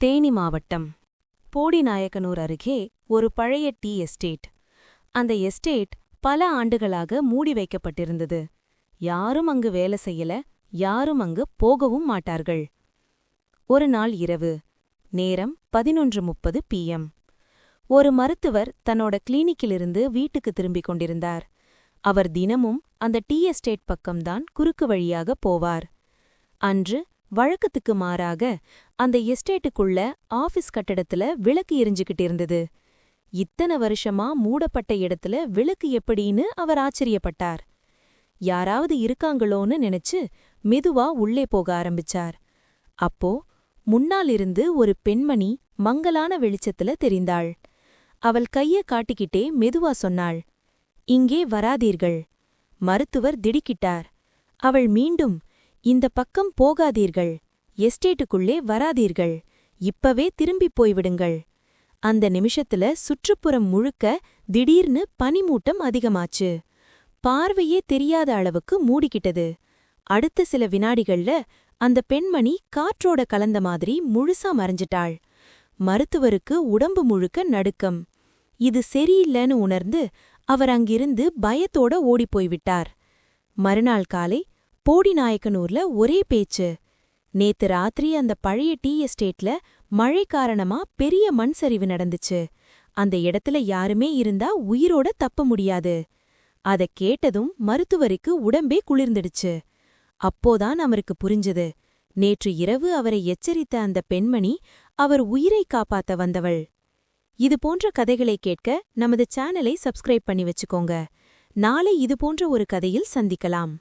தேனி மாவட்டம் போடிநாயக்கனூர் அருகே ஒரு பழைய டீ எஸ்டேட். அந்த எஸ்டேட் பல ஆண்டுகளாக மூடி வைக்கப்பட்டிருந்தது. யாரும் அங்கு வேலை செய்யல, யாரும் அங்கு போகவும் மாட்டார்கள். ஒரு நாள் இரவு, நேரம் 11:30 PM. ஒரு மருத்துவர் தன்னோட கிளினிக்கிலிருந்து வீட்டுக்கு திரும்பிக் கொண்டிருந்தார். அவர் தினமும் அந்த டீ எஸ்டேட் பக்கம்தான் குறுக்கு வழியாக போவார். அன்று வழக்கத்துக்கு மாறாக அந்த எஸ்டேட்டுக்குள்ள ஆபீஸ் கட்டடத்துல விளக்கு எரிஞ்சுக்கிட்டு இருந்தது. இத்தனை வருஷமா மூடப்பட்ட இடத்துல விளக்கு எப்படின்னு அவர் ஆச்சரியப்பட்டார். யாராவது இருக்காங்களோன்னு நினைச்சு மெதுவா உள்ளே போக ஆரம்பிச்சார். அப்போ முன்னாலிருந்து ஒரு பெண்மணி மங்கலான வெளிச்சத்துல தெரிந்தாள். அவள் கைய காட்டிக்கிட்டே மெதுவா சொன்னாள், "இங்கே வராதீர்கள்." மருத்துவர் திடுக்கிட்டார். அவள் மீண்டும், "இந்த பக்கம் போகாதீர்கள், எஸ்டேட்டுக்குள்ளே வராதீர்கள், இப்பவே திரும்பிப் போய்விடுங்கள்." அந்த நிமிஷத்துல சுற்றுப்புறம் முழுக்க திடீர்னு பனிமூட்டம் அதிகமாச்சு. பார்வையே தெரியாத அளவுக்கு மூடிக்கிட்டது. அடுத்த சில வினாடிகள்ல அந்த பெண்மணி காற்றோட கலந்த மாதிரி முழுசா மறைஞ்சிட்டாள். மருத்துவருக்கு உடம்பு முழுக்க நடுக்கம். இது சரியில்லைன்னு உணர்ந்து அவர் அங்கிருந்து பயத்தோட ஓடிப்போய்விட்டார். மறுநாள் காலை போடிநாயக்கனூர்ல ஒரே பேச்சு. நேத்து ராத்திரி அந்த பழைய டீ எஸ்டேட்ல மழை காரணமா பெரிய மண் சரிவு நடந்துச்சு. அந்த இடத்துல யாருமே இருந்தா உயிரோட தப்ப முடியாது. அத கேட்டதும் மருத்துவருக்கு உடம்பே குளிர்ந்துடுச்சு. அப்போதான் அவருக்கு புரிஞ்சது, நேற்று இரவு அவரை எச்சரித்த அந்த பெண்மணி அவர் உயிரை காப்பாத்த வந்தவள். இது போன்ற கதைகளை கேட்க நமது சேனலை சப்ஸ்கிரைப் பண்ணி வச்சுக்கோங்க. நாளை இது போன்ற ஒரு கதையில் சந்திக்கலாம்.